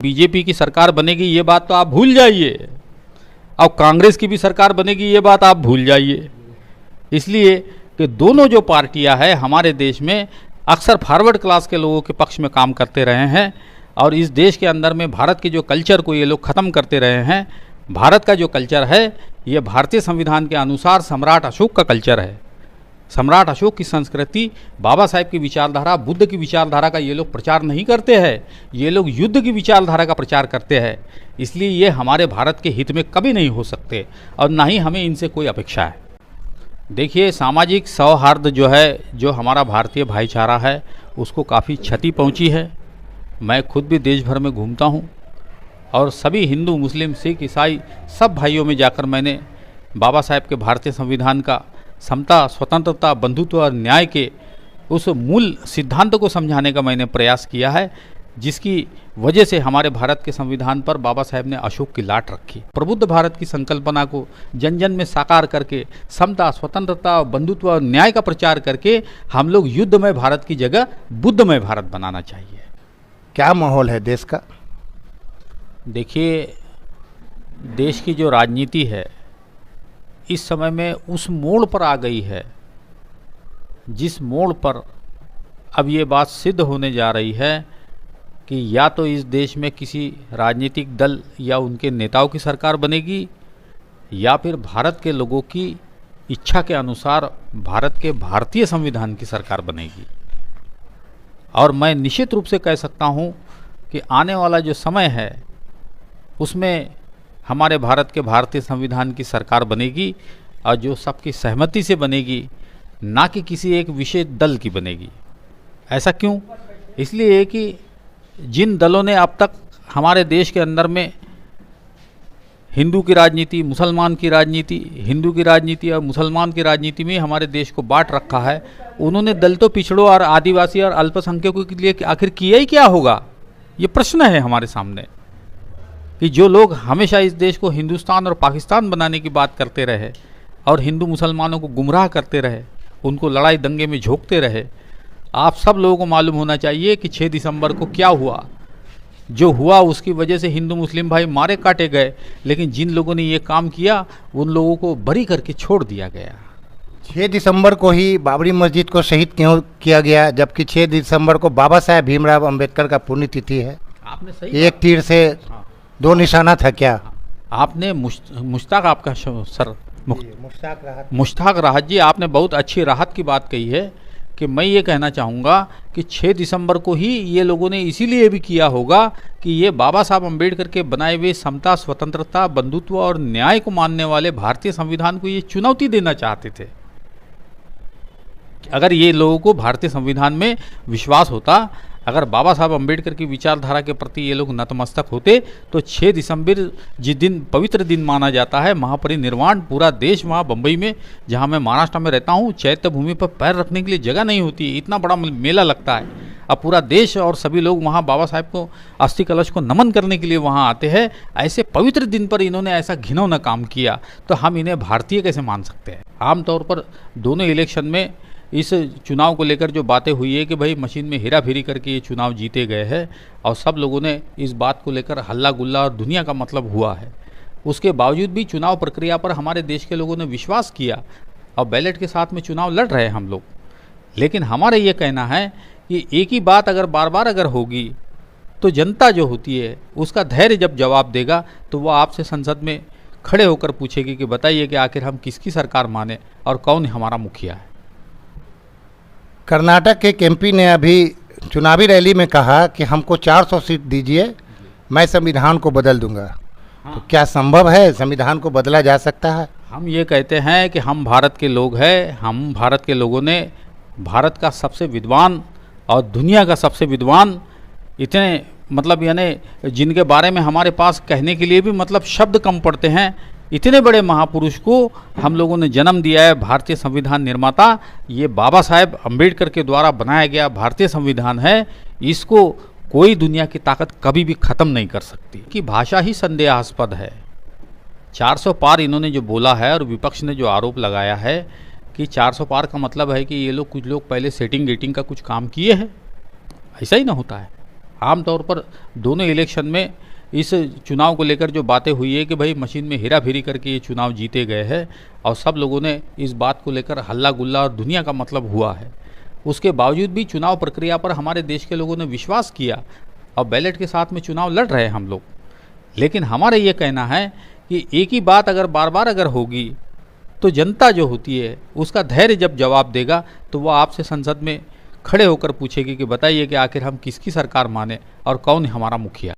BJP की सरकार बनेगी ये बात तो आप भूल जाइए, अब कांग्रेस की भी सरकार बनेगी ये बात आप भूल जाइए। इसलिए कि दोनों जो पार्टियां हैं हमारे देश में अक्सर फॉरवर्ड क्लास के लोगों के पक्ष में काम करते रहे हैं और इस देश के अंदर में भारत के जो कल्चर को ये लोग ख़त्म करते रहे हैं। भारत का जो कल्चर है ये भारतीय संविधान के अनुसार सम्राट अशोक का कल्चर है। सम्राट अशोक की संस्कृति, बाबा साहेब की विचारधारा, बुद्ध की विचारधारा का ये लोग प्रचार नहीं करते हैं, ये लोग युद्ध की विचारधारा का प्रचार करते हैं। इसलिए ये हमारे भारत के हित में कभी नहीं हो सकते और ना ही हमें इनसे कोई अपेक्षा है। देखिए, सामाजिक सौहार्द जो है, जो हमारा भारतीय भाईचारा है, उसको काफ़ी क्षति पहुंची है। मैं खुद भी देश भर में घूमता हूं और सभी हिंदू, मुस्लिम, सिख, ईसाई सब भाइयों में जाकर मैंने बाबा साहेब के भारतीय संविधान का समता, स्वतंत्रता, बंधुत्व और न्याय के उस मूल सिद्धांत को समझाने का मैंने प्रयास किया है, जिसकी वजह से हमारे भारत के संविधान पर बाबा साहेब ने अशोक की लाट रखी। प्रबुद्ध भारत की संकल्पना को जन जन में साकार करके समता, स्वतंत्रता, बंधुत्व और न्याय का प्रचार करके हम लोग युद्धमय भारत की जगह बुद्धमय भारत बनाना चाहिए। क्या माहौल है देश का? देखिए, देश की जो राजनीति है इस समय में उस मोड़ पर आ गई है जिस मोड़ पर अब ये बात सिद्ध होने जा रही है कि या तो इस देश में किसी राजनीतिक दल या उनके नेताओं की सरकार बनेगी या फिर भारत के लोगों की इच्छा के अनुसार भारत के भारतीय संविधान की सरकार बनेगी। और मैं निश्चित रूप से कह सकता हूँ कि आने वाला जो समय है उसमें हमारे भारत के भारतीय संविधान की सरकार बनेगी और जो सबकी सहमति से बनेगी, ना कि किसी एक विशेष दल की बनेगी। ऐसा क्यों? इसलिए कि जिन दलों ने अब तक हमारे देश के अंदर में हिंदू की राजनीति, मुसलमान की राजनीति, हिंदू की राजनीति और मुसलमान की राजनीति में हमारे देश को बांट रखा है, उन्होंने दलितों, पिछड़ों और आदिवासी और अल्पसंख्यकों के लिए आखिर किया ही क्या होगा? ये प्रश्न है हमारे सामने कि जो लोग हमेशा इस देश को हिंदुस्तान और पाकिस्तान बनाने की बात करते रहे और हिंदू मुसलमानों को गुमराह करते रहे, उनको लड़ाई दंगे में झोंकते रहे, आप सब लोगों को मालूम होना चाहिए कि 6 दिसंबर को क्या हुआ। जो हुआ उसकी वजह से हिंदू मुस्लिम भाई मारे काटे गए, लेकिन जिन लोगों ने ये काम किया उन लोगों को बरी करके छोड़ दिया गया। 6 दिसंबर को ही बाबरी मस्जिद को शहीद क्यों किया गया, जबकि 6 दिसंबर को बाबा साहेब भीमराव अंबेडकर का पुण्यतिथि है? आपने सही, एक तीर से दो निशाना था क्या? आपने मुश्ताक, आपका सर मुश्ताक राहत जी, आपने बहुत अच्छी राहत की बात कही है कि मैं ये कहना चाहूँगा कि 6 दिसंबर को ही ये लोगों ने इसीलिए भी किया होगा कि ये बाबा साहब अम्बेडकर के बनाए हुए समता, स्वतंत्रता, बंधुत्व और न्याय को मानने वाले भारतीय संविधान को ये चुनौती देना चाहते थे। अगर ये लोगों को भारतीय संविधान में विश्वास होता, अगर बाबा साहब अम्बेडकर की विचारधारा के प्रति ये लोग नतमस्तक होते, तो 6 दिसंबर जिस दिन पवित्र दिन माना जाता है, महापरिनिर्वाण, पूरा देश, वहाँ बम्बई में जहाँ मैं महाराष्ट्र में रहता हूँ, चैत्य भूमि पर पैर रखने के लिए जगह नहीं होती, इतना बड़ा मेला लगता है। अब पूरा देश और सभी लोग वहाँ बाबा साहब को अस्थि कलश को नमन करने के लिए वहाँ आते हैं। ऐसे पवित्र दिन पर इन्होंने ऐसा घिनौना काम किया तो हम इन्हें भारतीय कैसे मान सकते हैं? आमतौर पर दोनों इलेक्शन में इस चुनाव को लेकर जो बातें हुई है कि भाई मशीन में हेरा फेरी करके ये चुनाव जीते गए हैं और सब लोगों ने इस बात को लेकर हल्ला गुल्ला और दुनिया का मतलब हुआ है। उसके बावजूद भी चुनाव प्रक्रिया पर हमारे देश के लोगों ने विश्वास किया और बैलेट के साथ में चुनाव लड़ रहे हैं हम लोग। लेकिन हमारा ये कहना है कि एक ही बात अगर बार बार अगर होगी तो जनता जो होती है उसका धैर्य जब जवाब देगा तो वो आपसे संसद में खड़े होकर पूछेगी कि बताइए कि आखिर हम किसकी सरकार माने और कौन हमारा मुखिया है। कर्नाटक के एमपी ने अभी चुनावी रैली में कहा कि हमको 400 सीट दीजिए, मैं संविधान को बदल दूंगा। तो क्या संभव है, संविधान को बदला जा सकता है? हम ये कहते हैं कि हम भारत के लोग हैं, हम भारत के लोगों ने भारत का सबसे विद्वान और दुनिया का सबसे विद्वान, इतने मतलब यानी जिनके बारे में हमारे पास कहने के लिए भी मतलब शब्द कम पड़ते हैं, इतने बड़े महापुरुष को हम लोगों ने जन्म दिया है। भारतीय संविधान निर्माता ये बाबा साहेब अम्बेडकर के द्वारा बनाया गया भारतीय संविधान है, इसको कोई दुनिया की ताकत कभी भी ख़त्म नहीं कर सकती। कि भाषा ही संदेहास्पद है। 400 पार इन्होंने जो बोला है और विपक्ष ने जो आरोप लगाया है कि 400 पार का मतलब है कि ये लोग कुछ लोग पहले सेटिंग गेटिंग का कुछ काम किए हैं, ऐसा ही ना होता है। आमतौर पर दोनों इलेक्शन में इस चुनाव को लेकर जो बातें हुई है कि भाई मशीन में हेरा फेरी करके ये चुनाव जीते गए हैं, और सब लोगों ने इस बात को लेकर हल्ला गुल्ला और दुनिया का मतलब हुआ है। उसके बावजूद भी चुनाव प्रक्रिया पर हमारे देश के लोगों ने विश्वास किया और बैलेट के साथ में चुनाव लड़ रहे हैं हम लोग। लेकिन हमारा ये कहना है कि एक ही बात अगर बार बार अगर होगी तो जनता जो होती है उसका धैर्य जब जवाब देगा तो वह आपसे संसद में खड़े होकर पूछेगी कि बताइए कि आखिर हम किसकी सरकार माने और कौन है हमारा मुखिया।